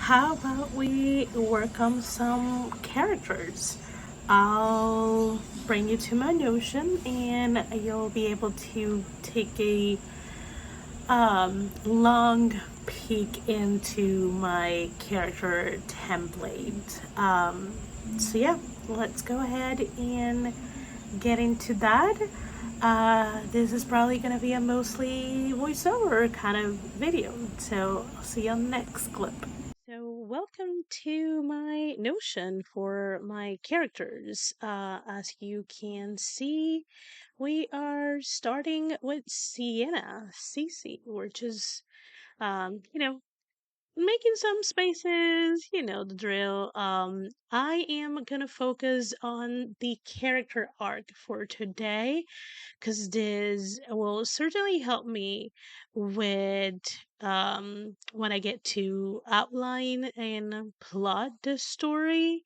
how about we work on some characters? I'll bring you to my Notion and you'll be able to take a long peek into my character template. So, let's go ahead and get into that. This is probably going to be a mostly voiceover kind of video, so I'll see you on the next clip. So, welcome to my Notion for my characters. As you can see, we are starting with Sienna, Cece, which is, making some spaces, the drill. I am gonna focus on the character arc for today because this will certainly help me with when I get to outline and plot the story.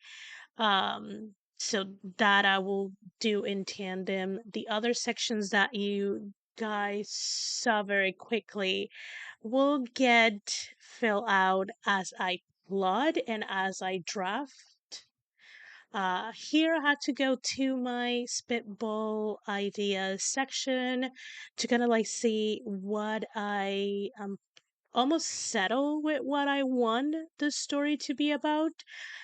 So that I will do in tandem. The other sections that you guys saw very quickly will get filled out as I plot and as I draft. Here I had to go to my spitball ideas section to kind of like see what I almost settle with what I want the story to be about.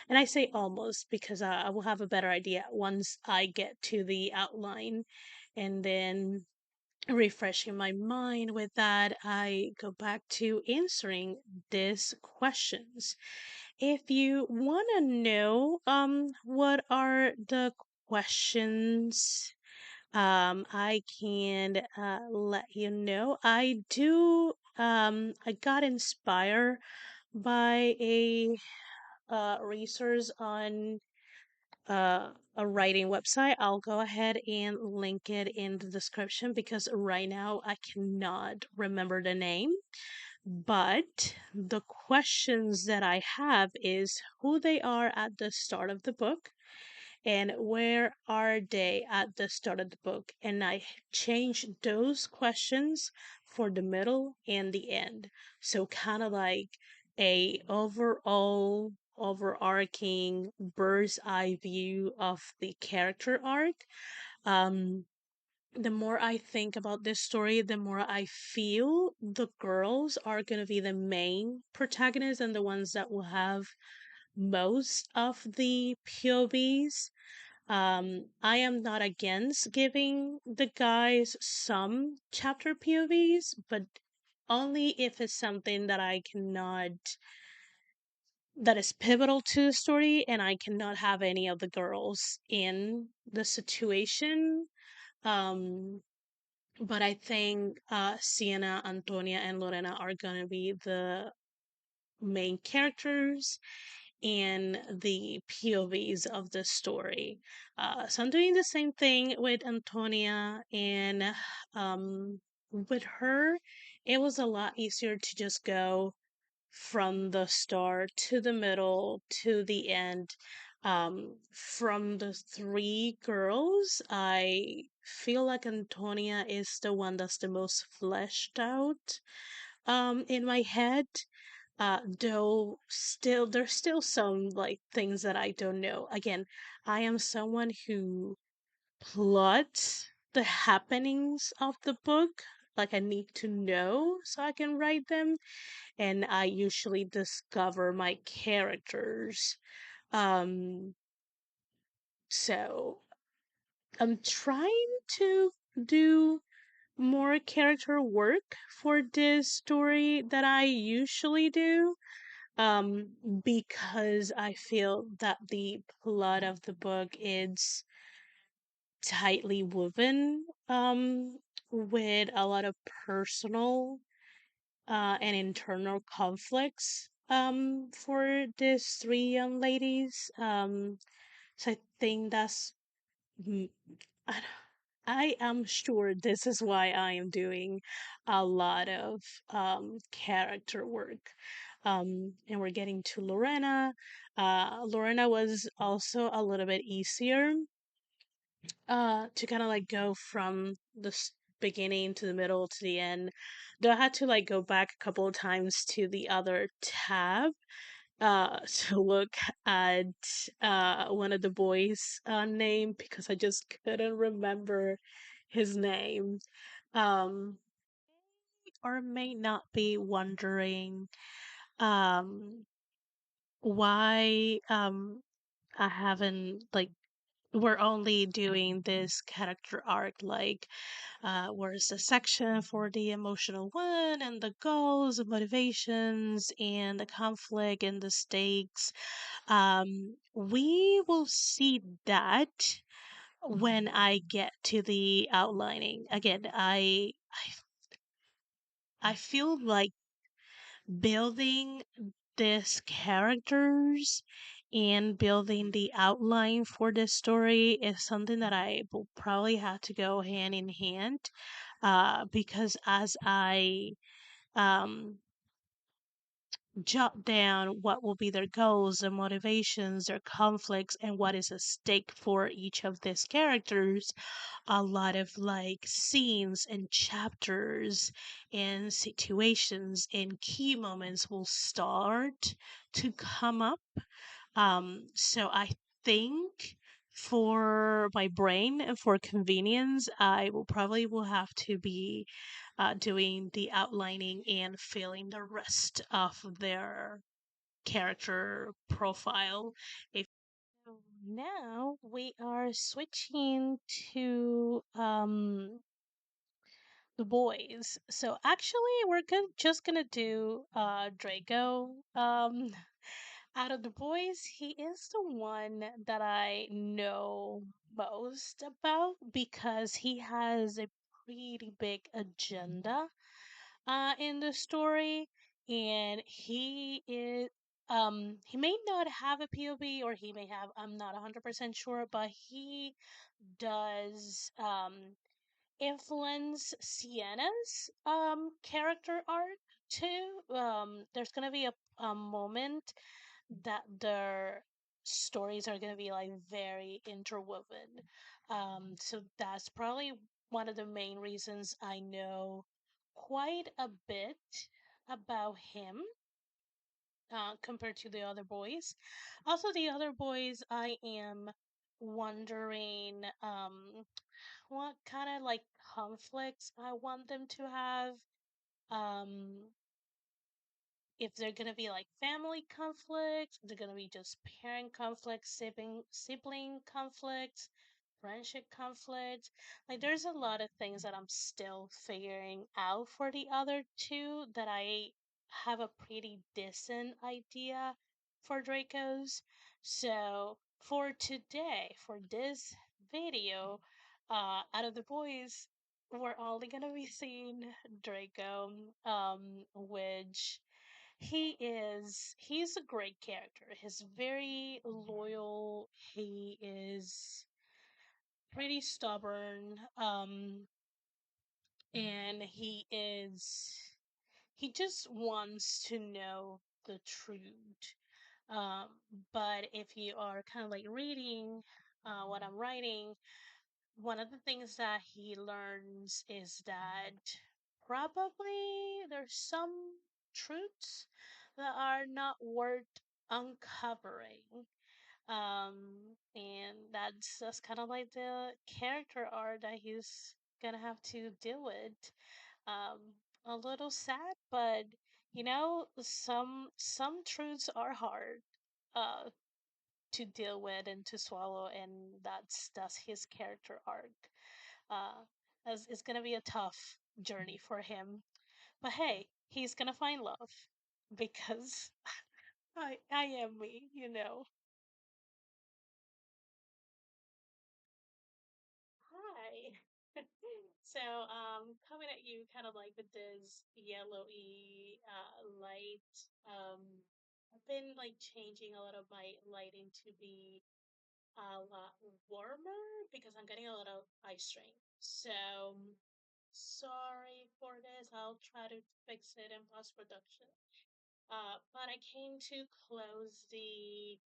And I say almost because I will have a better idea once I get to the outline. And then refreshing my mind with that, I go back to answering these questions. If you want to know what are the questions, I can let you know. I got inspired by a resource on a writing website. I'll go ahead and link it in the description because right now I cannot remember the name. But the questions that I have is who they are at the start of the book and where are they at the start of the book. And I change those questions for the middle and the end. So kind of like a overall overarching bird's eye view of the character arc. Um the more I think about this story, the more I feel the girls are going to be the main protagonists and the ones that will have most of the POVs. I am not against giving the guys some chapter POVs, but only if it's something that I cannot, that is pivotal to the story, and I cannot have any of the girls in the situation. Um, but I think Sienna, Antonia, and Lorena are gonna be the main characters and the POVs of the story. So I'm doing the same thing with Antonia, and with her, it was a lot easier to just go from the start to the middle to the end. From the three girls, I feel like Antonia is the one that's the most fleshed out in my head. Though still there's still some like things that I don't know. Again, I am someone who plots the happenings of the book. Like I need to know so I can write them, and I usually discover my characters. Um, so I'm trying to do more character work for this story that I usually do. Because I feel that the plot of the book is tightly woven, with a lot of personal and internal conflicts for these three young ladies. So I think that's mm, I, I am sure this is why I am doing a lot of character work. And we're getting to Lorena. Lorena was also a little bit easier to kind of like go from the beginning to the middle to the end. Though I had to like go back a couple of times to the other tab to look at one of the boys' name because I just couldn't remember his name. Um, or may not be wondering um why I haven't like we're only doing this character arc like where's the section for the emotional one and the goals and motivations and the conflict and the stakes. We will see that when I get to the outlining. Again, I feel like building these characters and building the outline for this story is something that I will probably have to go hand in hand, because as I um, jot down what will be their goals, their motivations, their conflicts, and what is at stake for each of these characters, a lot of like scenes and chapters and situations and key moments will start to come up. So I think for my brain and for convenience, I will probably will have to be doing the outlining and filling the rest of their character profile. If so now we are switching to the boys. So actually just gonna do Draco. Out of the boys, he is the one that I know most about because he has a pretty big agenda in the story, and he may not have a POV, or he may have, I'm not 100% sure, but he does influence Sienna's character arc too. There's gonna be a moment that their stories are gonna be like very interwoven. So that's probably one of the main reasons I know quite a bit about him compared to the other boys. Also, the other boys, I am wondering what kind of like conflicts I want them to have. Um, if they're gonna be like family conflicts, they're gonna be just parent conflicts, sibling conflicts, friendship conflicts. Like there's a lot of things that I'm still figuring out for the other two that I have a pretty decent idea for Draco's. So for today, for this video, out of the boys, we're only gonna be seeing Draco, which he's a great character. He's very loyal. He is pretty stubborn. And he just wants to know the truth. Um, but if you are kind of like reading what I'm writing, one of the things that he learns is that probably there's some truths that are not worth uncovering. And that's kind of like the character arc that he's gonna have to deal with. Um, a little sad, but some truths are hard uh to deal with and to swallow, and that's his character arc. Uh, as it's gonna be a tough journey for him, but hey, he's gonna find love because I am me. Hi. So, coming at you kind of like with this yellowy light. I've been like changing a lot of my lighting to be a lot warmer because I'm getting a lot of eye strain. So, sorry for this. I'll try to fix it in post production. But I came to close the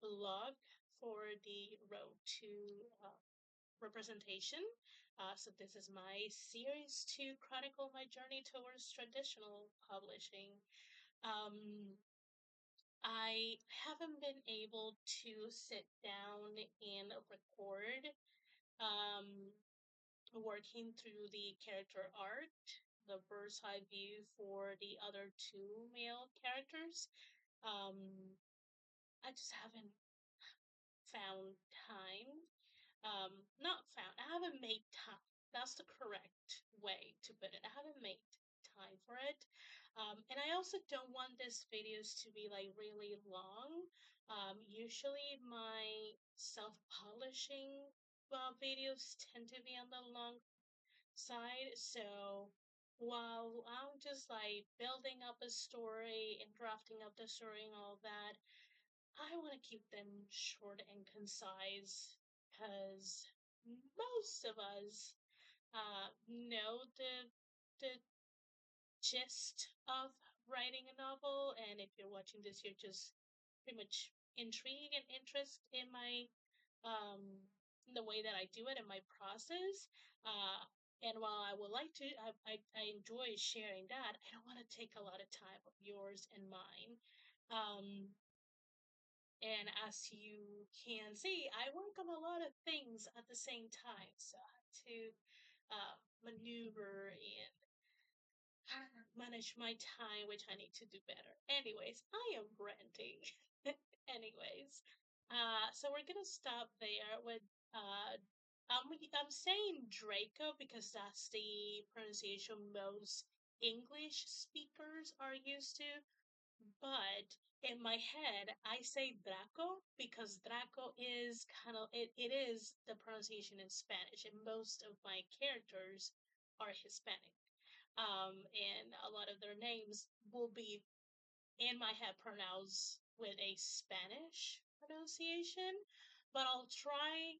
blog for the road to representation. So this is my series to chronicle my journey towards traditional publishing. Um, I haven't been able to sit down and record, um, working through the character art, the bird's eye view for the other two male characters. Um, I just haven't found time. Not found. I haven't made time. That's the correct way to put it. I haven't made time for it. And I also don't want these videos to be like really long. Usually my self-publishing videos tend to be on the long side. So while I'm just like building up a story and drafting up the story and all that, I want to keep them short and concise because most of us know the gist of writing a novel, and if you're watching this, you're just pretty much intrigued and interested in my um in the way that I do it and my process. Uh, and while I would like to, I enjoy sharing that. I don't want to take a lot of time of yours and mine. Um, and as you can see, I work on a lot of things at the same time. So I have to maneuver and manage my time, which I need to do better. Anyways, I am ranting. Anyways, so we're gonna stop there with I'm saying Draco because that's the pronunciation most English speakers are used to. But in my head, I say Draco because Draco is it is the pronunciation in Spanish, and most of my characters are Hispanic. And a lot of their names will be in my head pronounced with a Spanish pronunciation, but I'll try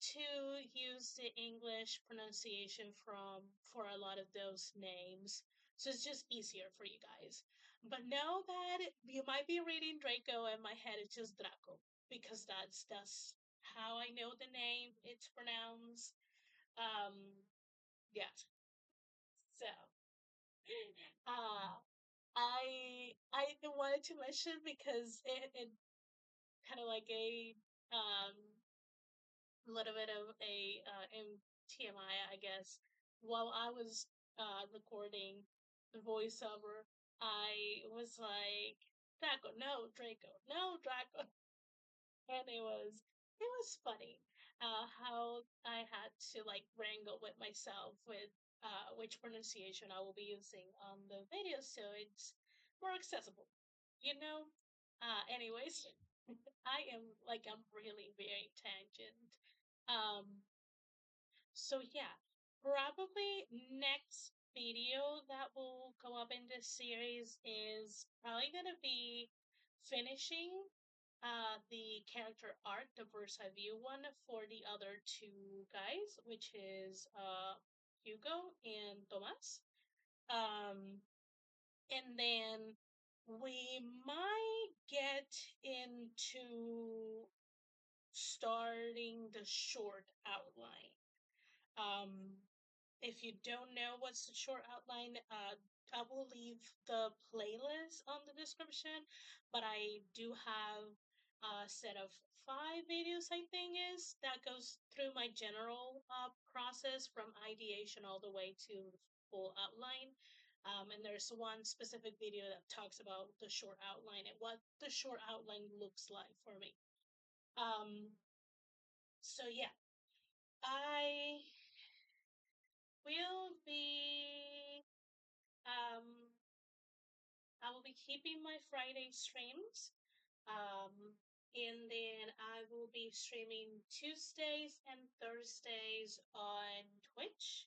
to use the English pronunciation from for a lot of those names. So it's just easier for you guys. But know that you might be reading Draco and my head is just Draco because that's how I know the name it's pronounced. Um yeah. So uh I wanted to mention because it kind of like a little bit of a in TMI, I guess. While I was recording the voiceover, I was like, Draco, no, Draco, no, Draco. And it was funny how I had to like wrangle with myself with which pronunciation I will be using on the video so it's more accessible, you know. Anyways, I'm really very tangent. Um, so yeah, probably next video that will go up in this series is probably gonna be finishing the character art, the Versa View one for the other two guys, which is Hugo and Tomas. Um and then we might get into starting the short outline. Um if you don't know what's the short outline, I will leave the playlist on the description. But I do have a set of 5 videos, I think, is that goes through my general process from ideation all the way to full outline. And there's one specific video that talks about the short outline and what the short outline looks like for me. Um, so yeah, I will be um I will be keeping my Friday streams. And then I will be streaming Tuesdays and Thursdays on Twitch.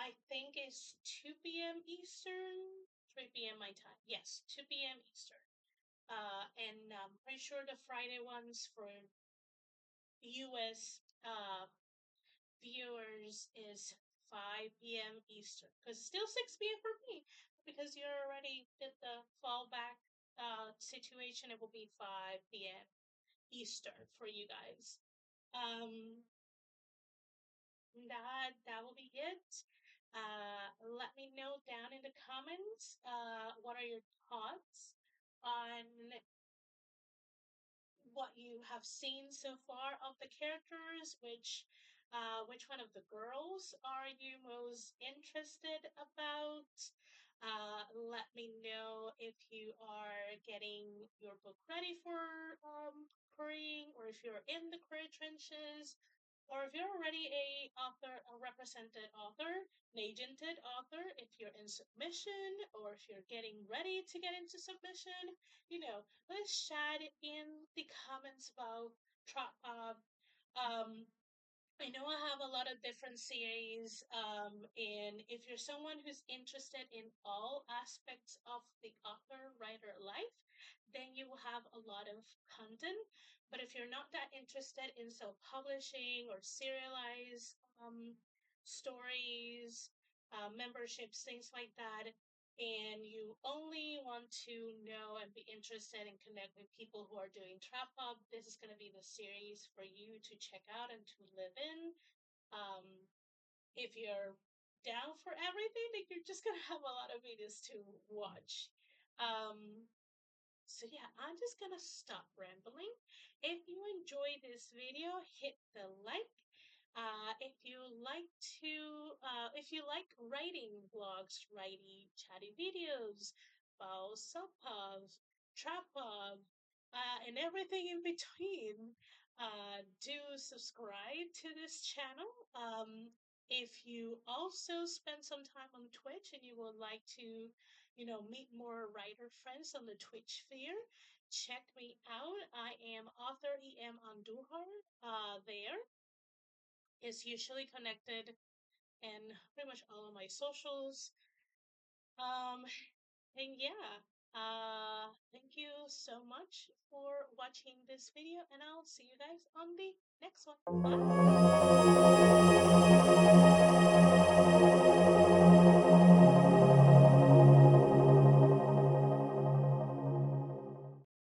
I think it's 2 p.m. Eastern, 3 p.m. my time. Yes, 2 p.m. Eastern. And I'm pretty sure the Friday ones for US viewers is 5 p.m. Eastern. Because still 6 p.m. for me. Because you already did the fallback situation, it will be 5 p.m. Eastern for you guys. Um, that will be it. Let me know down in the comments what are your thoughts on what you have seen so far of the characters, which one of the girls are you most interested about? Let me know if you are getting your book ready for querying, or if you're in the query trenches, or if you're already a represented author, an agented author, if you're in submission, or if you're getting ready to get into submission, let's chat in the comments about um I know I have a lot of different series, and if you're someone who's interested in all aspects of the author writer life, then you will have a lot of content. But if you're not that interested in self publishing or serialized stories, memberships, things like that, and you only want to know and be interested and connect with people who are doing trap hop, this is going to be the series for you to check out and to live in. Um, if you're down for everything, like you're just going to have a lot of videos to watch. Um, so yeah, I'm just gonna stop rambling. If you enjoyed this video, hit the like. If you like writing blogs, writing chatty videos, about sub-pub, trap pub, and everything in between, do subscribe to this channel. If you also spend some time on Twitch and you would like to meet more writer friends on the Twitch sphere, check me out. I am author EM on Duhar. There is usually connected in pretty much all of my socials. Um, and yeah, thank you so much for watching this video, and I'll see you guys on the next one. Bye.